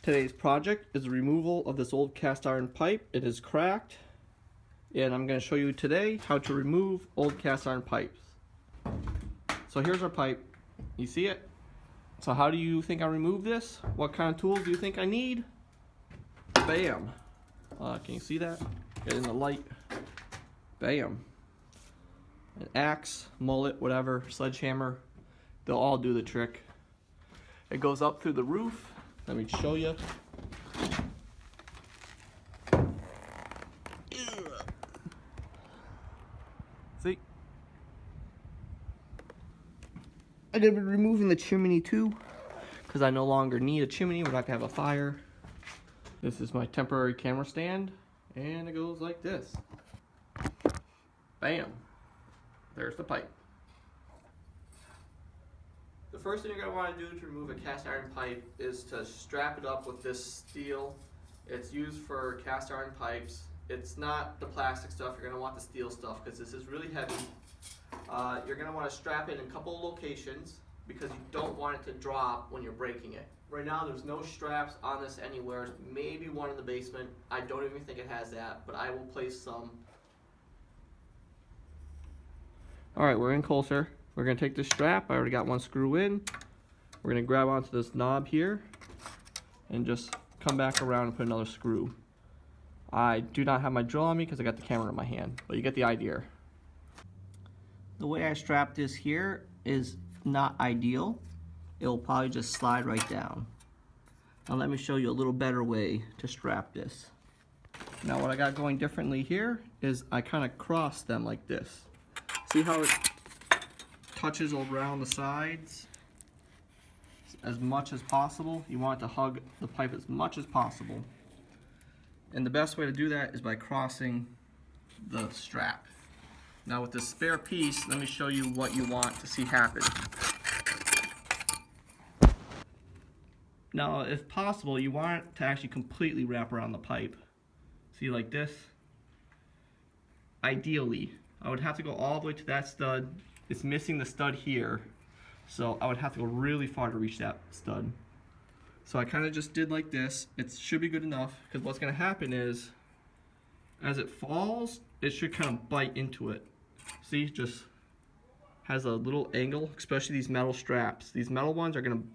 Today's project is the removal of this old cast iron pipe. It is cracked, and I'm going to show you today how to remove old cast iron pipes. So here's our pipe. You see it? So how do you think I remove this? What kind of tools do you think I need? Bam! Can you see that? Get in the light. Bam! An axe, mullet, whatever, sledgehammer, they'll all do the trick. It goes up through the roof. Let me show you. See? I'm going to be removing the chimney too, because I no longer need a chimney. We're not going to have a fire. This is my temporary camera stand, and it goes like this. Bam! There's the pipe. The first thing you're going to want to do to remove a cast iron pipe is to strap it up with this steel. It's used for cast iron pipes. It's not the plastic stuff. You're going to want the steel stuff because this is really heavy. You're going to want to strap it in a couple of locations because you don't want it to drop when you're breaking it. Right now there's no straps on this anywhere. Maybe one in the basement. I don't even think it has that, but I will place some. Alright, we're in closer. We're going to take this strap. I already got one screw in. We're going to grab onto this knob here and just come back around and put another screw. I do not have my drill on me because I got the camera in my hand, but you get the idea. The way I strap this here is not ideal. It will probably just slide right down. Now let me show you a little better way to strap this. Now what I got going differently here is I kind of cross them like this. See how it touches around the sides as much as possible? You want it to hug the pipe as much as possible. And the best way to do that is by crossing the strap. Now with this spare piece, let me show you what you want to see happen. Now if possible, you want it to actually completely wrap around the pipe. See, like this? Ideally, I would have to go all the way to that stud. It's missing the stud here, so I would have to go really far to reach that stud. So I kind of just did like this. It should be good enough, because what's going to happen is, as it falls, it should kind of bite into it. See, just has a little angle, especially these metal straps. These metal ones are going to,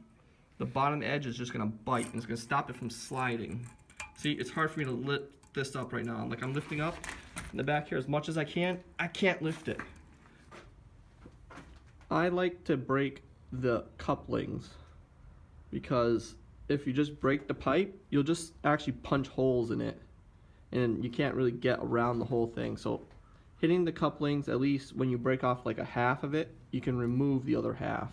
the bottom edge is just going to bite, and it's going to stop it from sliding. See, it's hard for me to lift this up right now. Like I'm lifting up in the back here as much as I can't lift it. I like to break the couplings because if you just break the pipe, you'll just actually punch holes in it and you can't really get around the whole thing. So hitting the couplings, at least when you break off like a half of it, you can remove the other half.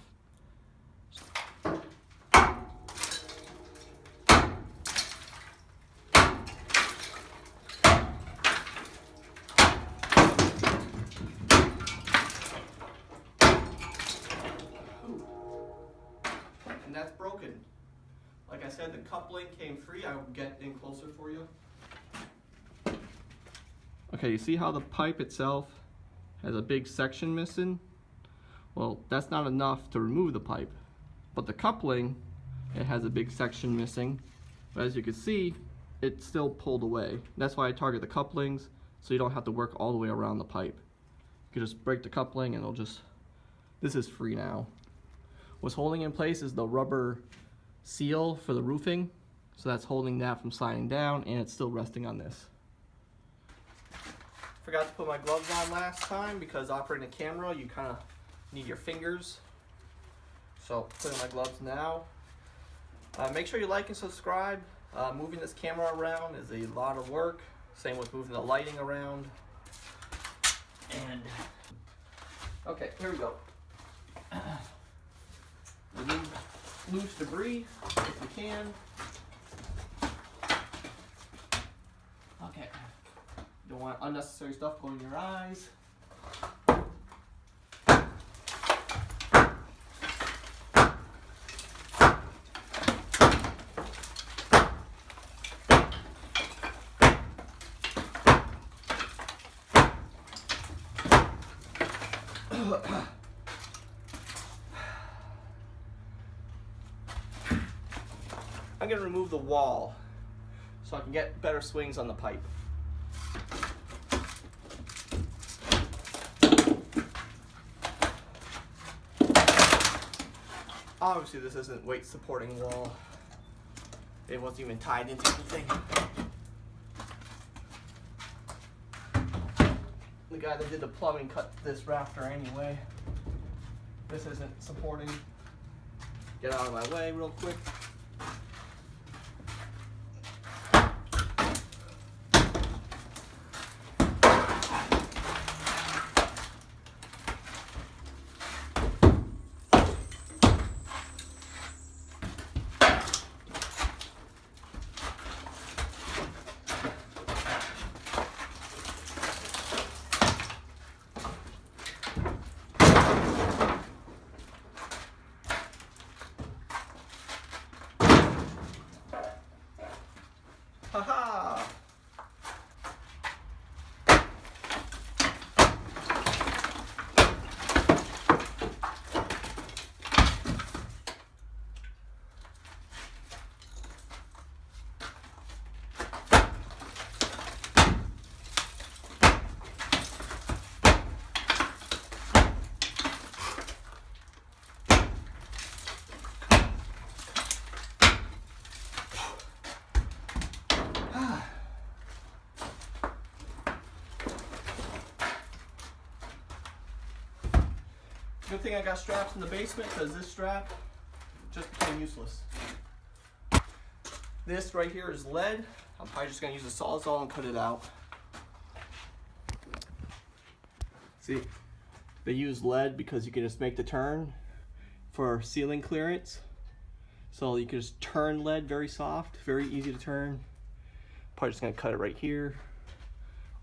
And that's broken. Like I said, the coupling came free. I will get in closer for you. Okay, you see how the pipe itself has a big section missing? Well, that's not enough to remove the pipe. But the coupling, it has a big section missing. But as you can see, it's still pulled away. That's why I target the couplings, so you don't have to work all the way around the pipe. You can just break the coupling and it'll just, this is free now. What's holding in place is the rubber seal for the roofing, so that's holding that from sliding down, and it's still resting on this. Forgot to put my gloves on last time because operating a camera you kind of need your fingers, so putting my gloves now. Make sure you like and subscribe. Moving this camera around is a lot of work, same with moving the lighting around. And okay, here we go. Remove loose debris if you can. Okay. Don't want unnecessary stuff going in your eyes. I'm gonna remove the wall so I can get better swings on the pipe. Obviously this isn't weight supporting wall. It wasn't even tied into anything. The guy that did the plumbing cut this rafter anyway. This isn't supporting. Get out of my way real quick. Haha! Good thing I got straps in the basement, because this strap just became useless. This right here is lead. I'm probably just going to use a Sawzall and cut it out. See, they use lead because you can just make the turn for ceiling clearance. So you can just turn lead very soft, very easy to turn. Probably just going to cut it right here,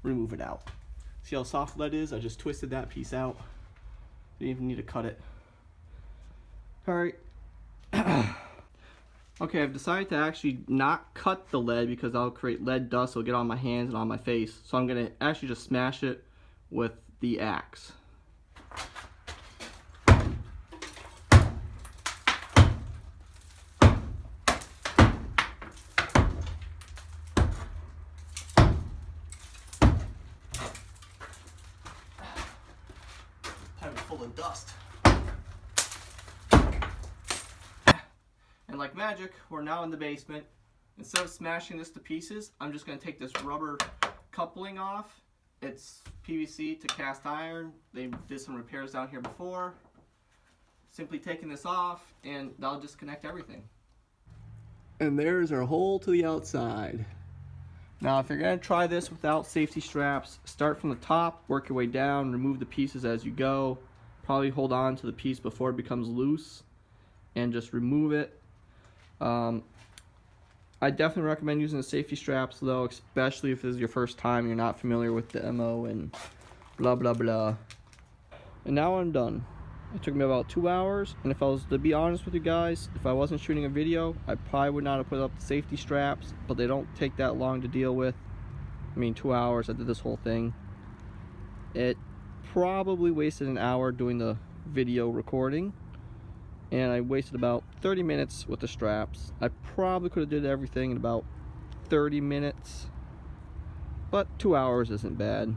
remove it out. See how soft lead is? I just twisted that piece out. Didn't even need to cut it. Alright. Okay, I've decided to actually not cut the lead because that'll create lead dust. It'll get on my hands and on my face. So I'm going to actually just smash it with the axe. Full of dust. And like magic, we're now in the basement. Instead of smashing this to pieces, I'm just going to take this rubber coupling off. It's PVC to cast iron. They did some repairs down here before. Simply taking this off and that'll disconnect everything. And there's our hole to the outside. Now if you're going to try this without safety straps, start from the top, work your way down, remove the pieces as you go. Probably hold on to the piece before it becomes loose and just remove it. I definitely recommend using the safety straps though, especially if this is your first time, you're not familiar with the MO and blah blah blah. And now I'm done. It took me about 2 hours, and if I was to be honest with you guys, if I wasn't shooting a video, I probably would not have put up the safety straps, but they don't take that long to deal with. I mean, 2 hours, I did this whole thing. It probably wasted an hour doing the video recording, and I wasted about 30 minutes with the straps. I probably could have did everything in about 30 minutes, but 2 hours isn't bad.